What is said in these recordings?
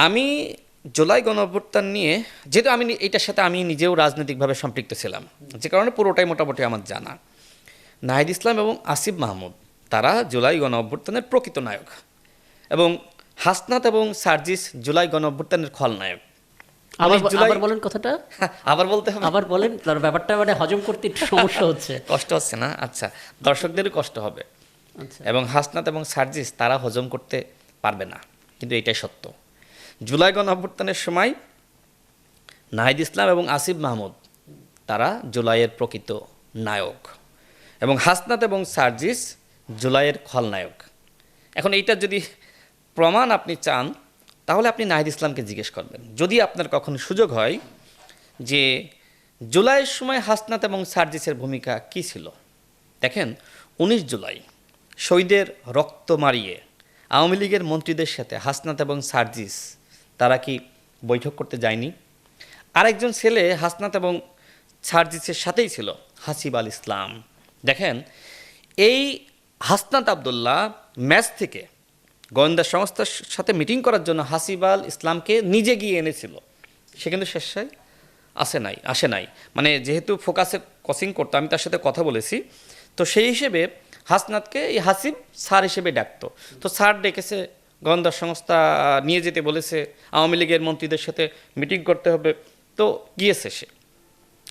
আমি জুলাই গণঅভ্যুত্থান নিয়ে যেহেতু এটার সাথে আমি নিজেও রাজনৈতিকভাবে সম্পৃক্ত ছিলাম, যে কারণে পুরোটাই মোটামুটি আমার জানা। নাহিদ ইসলাম এবং আসিফ মাহমুদ তারা জুলাই গণঅভ্যুত্থানের প্রকৃত নায়ক, এবং হাসনাত এবং সার্জিস জুলাই গণঅভ্যুত্থানের খলনায়ক। আবার বলেন কথাটা। আবার বলতে হবে, আবার বলেন, তার ব্যাপারটা মানে হজম করতে একটু সমস্যা হচ্ছে। কষ্ট হচ্ছে না? আচ্ছা, দর্শকদেরও কষ্ট হবে। আচ্ছা, এবং হাসনাত এবং সার্জিস তারা হজম করতে পারবে না, কিন্তু এটাই সত্য। জুলাই গণঅভ্যুত্থানের সময় নাহিদ ইসলাম এবং আসিফ মাহমুদ তারা জুলাইয়ের প্রকৃত নায়ক, এবং হাসনাত এবং সার্জিস জুলাইয়ের খলনায়ক। এখন এইটা যদি প্রমাণ আপনি চান, তাহলে আপনি নাহিদ ইসলামকে জিজ্ঞেস করবেন, যদি আপনার কখনো সুযোগ হয়, যে জুলাইয়ের সময় হাসনাত এবং সার্জিসের ভূমিকা কী ছিল। দেখেন, 19 জুলাই শহীদের রক্ত মারিয়ে আওয়ামী লীগের মন্ত্রীদের সাথে হাসনাত এবং সার্জিস তারা কি বৈঠক করতে যায়নি? আরেকজন ছেলে হাসনাত এবং সার্জিসের সাথেই ছিল, হাসিব আল ইসলাম। দেখেন, এই হাসনাত আবদুল্লাহ ম্যাচ থেকে গোয়েন্দা সংস্থার সাথে মিটিং করার জন্য হাসিব আল ইসলামকে নিজে গিয়ে এনেছিল। সে কিন্তু শেষে আসে নাই। মানে যেহেতু ফোকাসে কোচিং করতো, আমি তার সাথে কথা বলেছি, তো সেই হিসেবে হাসনাতকে এই হাসিব স্যার হিসেবে ডাকতো। তো স্যার ডেকেছে, গোয়েন্দা সংস্থা নিয়ে যেতে বলেছে, আওয়ামী লীগের মন্ত্রীদের সাথে মিটিং করতে হবে, তো গিয়েছে সে।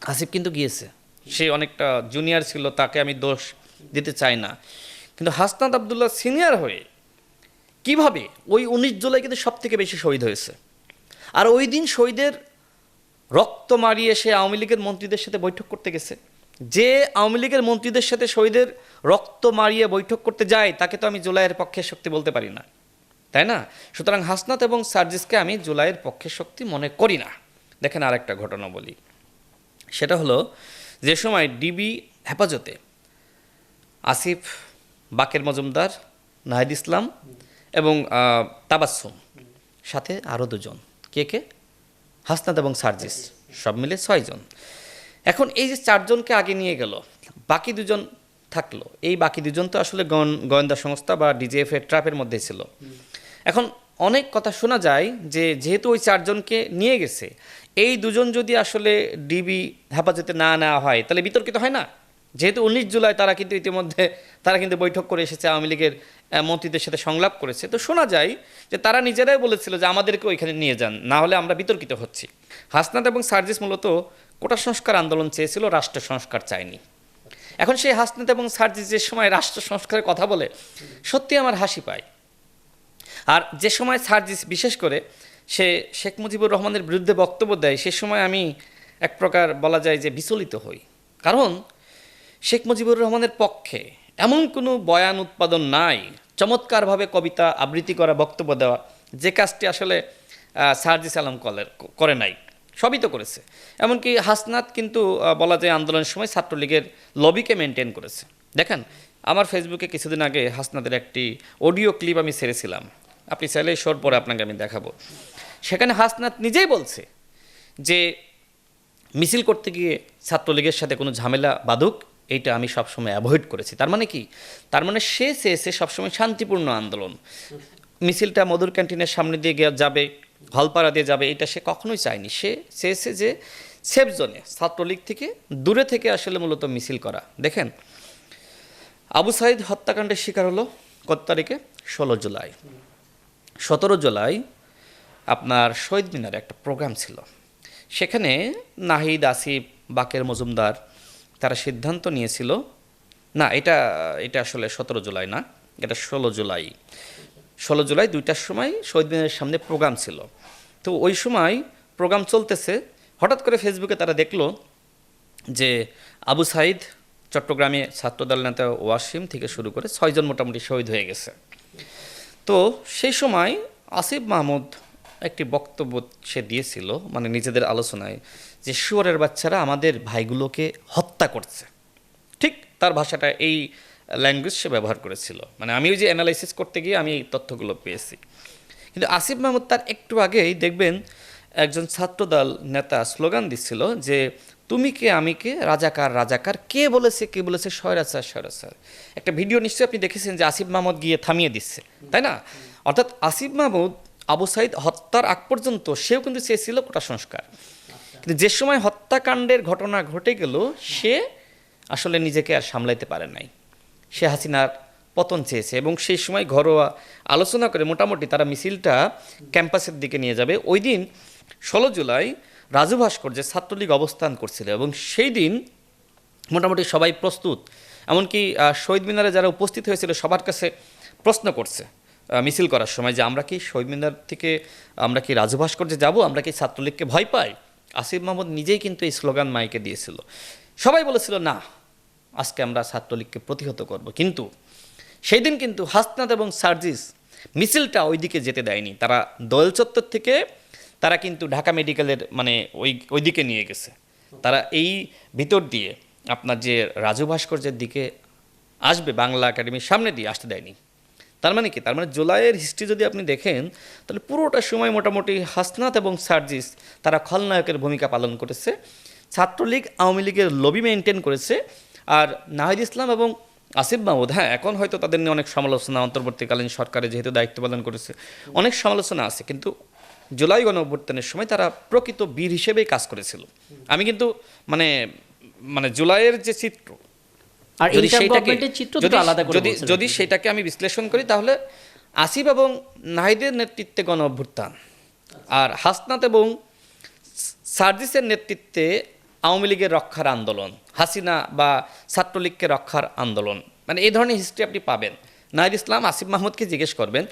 হাসিব কিন্তু গিয়েছে, সে অনেকটা জুনিয়র ছিল, তাকে আমি দোষ দিতে চাই না, কিন্তু হাসনাত আবদুল্লাহ সিনিয়র হয়ে কিভাবে ওই 19 জুলাই কিন্তু সব থেকে বেশি শহীদ হয়েছে, আর ওই দিন শহীদের রক্ত মারিয়ে সে আওয়ামী লীগের মন্ত্রীদের সাথে বৈঠক করতে গেছে। যে আওয়ামী লীগের মন্ত্রীদের সাথে শহীদের রক্ত মারিয়ে বৈঠক করতে যায়, তাকে তো আমি জুলাইয়ের পক্ষের শক্তি বলতে পারি না, তাই না? সুতরাং হাসনাত এবং সার্জিসকে আমি জুলাইয়ের পক্ষের শক্তি মনে করি না। দেখেন, আর একটা ঘটনা বলি, সেটা হলো যে সময় ডিবি হেফাজতে আসিফ, বাকের মজুমদার, নাহিদ ইসলাম এবং তাবাসসুম, সাথে আরও দুজন, কে? হাসনাত এবং সার্জিস, সব মিলে 6 জন। এখন এই যে 4 জনকে আগে নিয়ে গেল, বাকি দুজন থাকলো। এই বাকি দুজন তো আসলে গোয়েন্দা সংস্থা বা ডিজিএফ এর ট্র্যাপের মধ্যে ছিল। এখন অনেক কথা শোনা যায় যে যেহেতু ওই 4 জনকে নিয়ে গেছে, এই দুজন যদি আসলে ডিবি হেফাজতে না নেওয়া হয়, তাহলে বিতর্কিত হয় না? যেহেতু 19 জুলাই তারা কিন্তু ইতিমধ্যে বৈঠক করে এসেছে, আওয়ামী লীগের মন্ত্রীদের সাথে সংলাপ করেছে, তো শোনা যায় যে তারা নিজেরাই বলেছিল যে আমাদেরকে ওইখানে নিয়ে যান, না হলে আমরা বিতর্কিত হচ্ছি। হাসনাত এবং সার্জিস মূলত কোটা সংস্কার আন্দোলন চেয়েছিল, রাষ্ট্র সংস্কার চায়নি। এখন সেই হাসনাত এবং সার্জিস যে সময় রাষ্ট্র সংস্কারের কথা বলে, সত্যি আমার হাসি পায়। আর যে সময় সার্জিস বিশেষ করে সে শেখ মুজিবুর রহমানের বিরুদ্ধে বক্তব্য দেয়, সে সময় আমি এক প্রকার বলা যায় যে বিচলিত হই। কারণ শেখ মুজিবুর রহমানের পক্ষে এমন কোনো বয়ান উৎপাদন নাই, চমৎকারভাবে কবিতা আবৃত্তি করা, বক্তব্য দেওয়া, যে কাজটি আসলে সার্জিস আলম করে নাই, সবই তো করেছে। এমনকি হাসনাত কিন্তু বলা যায় আন্দোলনের সময় ছাত্রলীগের লবিকে মেনটেন করেছে। দেখেন, আমার ফেসবুকে কিছুদিন আগে হাসনাতের একটি অডিও ক্লিপ আমি ছেড়েছিলাম, আপনি চাইলে শোর পরে আপনাকে আমি দেখাবো। সেখানে হাসনাত নিজেই বলছে যে মিছিল করতে গিয়ে ছাত্রলীগের সাথে কোনো ঝামেলা বাঁধুক, এইটা আমি সবসময় অ্যাভয়েড করেছি। তার মানে কি? তার মানে সে চেয়েছে সবসময় শান্তিপূর্ণ আন্দোলন। মিছিলটা মধুর ক্যান্টিনের সামনে দিয়ে যাবে, হলপাড়া দিয়ে যাবে, এটা সে কখনোই চায়নি। সে চেয়েছে যে সেফ জোনে, ছাত্রলীগ থেকে দূরে থেকে আসলে মূলত মিছিল করা। দেখেন, আবু সাঈদ হত্যাকাণ্ডের শিকার হলো কত তারিখে? 16 জুলাই। 17 জুলাই আপনার শহীদ মিনারে একটা প্রোগ্রাম ছিল, সেখানে নাহিদ, আসিফ, বাকের মজুমদার তারা সিদ্ধান্ত নিয়েছিল, না এটা আসলে 17 জুলাই না, এটা 16 জুলাই। 16 জুলাই 2টার সময় শহীদ মিনারের সামনে প্রোগ্রাম ছিল। তো ওই সময় প্রোগ্রাম চলতেছে, হঠাৎ করে ফেসবুকে তারা দেখলো যে আবু সাঈদ, চট্টগ্রামে ছাত্রদল নেতা ওয়াসিম থেকে শুরু করে 6 জন মোটামুটি শহীদ হয়ে গেছে। তো সেই সময় আসিফ মাহমুদ একটি বক্তব্য সে দিয়েছিল, মানে নিজেদের আলোচনায়, যে শুয়োরের বাচ্চারা আমাদের ভাইগুলোকে হত্যা করছে। ঠিক তার ভাষাটা, এই ল্যাঙ্গুয়েজ সে ব্যবহার করেছিল। মানে আমি ওই যে অ্যানালাইসিস করতে গিয়ে আমি এই তথ্যগুলো পেয়েছি। কিন্তু আসিফ মাহমুদ তার একটু আগেই দেখবেন একজন ছাত্রদল নেতা স্লোগান দিচ্ছিল যে তুমি কে আমি কে, রাজাকার রাজাকার, কে বলেছে স্বৈরাচার। একটা ভিডিও নিশ্চয়ই আপনি দেখেছেন যে আসিফ মাহমুদ গিয়ে থামিয়ে দিচ্ছে, তাই না? অর্থাৎ আসিফ মাহমুদ আবু সাইদ হত্যার আগ পর্যন্ত সেও কিন্তু চেয়েছিল কোটা সংস্কার, কিন্তু যে সময় হত্যাকাণ্ডের ঘটনা ঘটে গেল সে আসলে নিজেকে আর সামলাইতে পারে নাই, সে হাসিনার পতন চেয়েছে এবং সেই সময় ঘরোয়া আলোচনা করে মোটামুটি তারা মিছিলটা ক্যাম্পাসের দিকে নিয়ে যাবে। ওই দিন 16 জুলাই রাজু ভাস্কর্যে ছাত্রলীগ অবস্থান করছিল এবং সেই দিন মোটামুটি সবাই প্রস্তুত, এমনকি শহীদ মিনারে যারা উপস্থিত হয়েছিল সবার কাছে প্রশ্ন করছে মিছিল করার সময় যে আমরা কি শহীদ মিনার থেকে আমরা কি রাজু ভাস্কর্যে যাব, আমরা কি ছাত্রলীগকে ভয় পাই। আসিফ মাহমুদ নিজেই কিন্তু এই স্লোগান মাইকে দিয়েছিল, সবাই বলেছিল না আজকে আমরা ছাত্রলীগকে প্রতিহত করব, কিন্তু সেই দিন কিন্তু হাসনাত এবং সার্জিস মিছিলটা ওইদিকে যেতে দেয়নি, তারা দোয়েল চত্বর থেকে তারা কিন্তু ঢাকা মেডিকেলের মানে ওই দিকে নিয়ে গেছে, তারা এই ভিতর দিয়ে আপনার যে রাজু ভাস্কর্যের দিকে আসবে বাংলা একাডেমির সামনে দিয়ে আসতে দেয়নি। তার মানে কি, তার মানে জুলাইয়ের হিস্ট্রি যদি আপনি দেখেন তাহলে পুরোটা সময় মোটামুটি হাসনাত এবং সার্জিস তারা খলনায়কের ভূমিকা পালন করেছে, ছাত্রলীগ আওয়ামী লীগের লবি মেনটেন করেছে। আর নাহিদ ইসলাম এবং আসিফ মাহমুদ, হ্যাঁ এখন হয়তো তাদের নিয়ে অনেক সমালোচনা, অন্তর্বর্তীকালীন সরকারে যেহেতু দায়িত্ব পালন করেছে অনেক সমালোচনা আছে, কিন্তু জুলাই গণঅভ্যুত্থানের সময় তারা প্রকৃত বীর হিসেবেই কাজ করেছিল। আমি কিন্তু মানে মানে জুলাইয়ের যে চিত্র, আর যদি ইন্টার সেইটাকে গভর্নমেন্টের চিত্র দুটো আলাদা করে বলছিলেন। যদি সেটাকে আমি বিশ্লেষণ করি তাহলে আসিফ এবং নাহিদের নেতৃত্বে গণ অভ্যুত্থান, আর হাসনাত এবং সার্জিসের নেতৃত্বে আওয়ামী লীগের রক্ষার আন্দোলন, হাসিনা বা ছাত্রলীগকে রক্ষার আন্দোলন, মানে এই ধরনের হিস্ট্রি আপনি পাবেন। নাহিদ ইসলাম আসিফ মাহমুদকে জিজ্ঞেস করবেন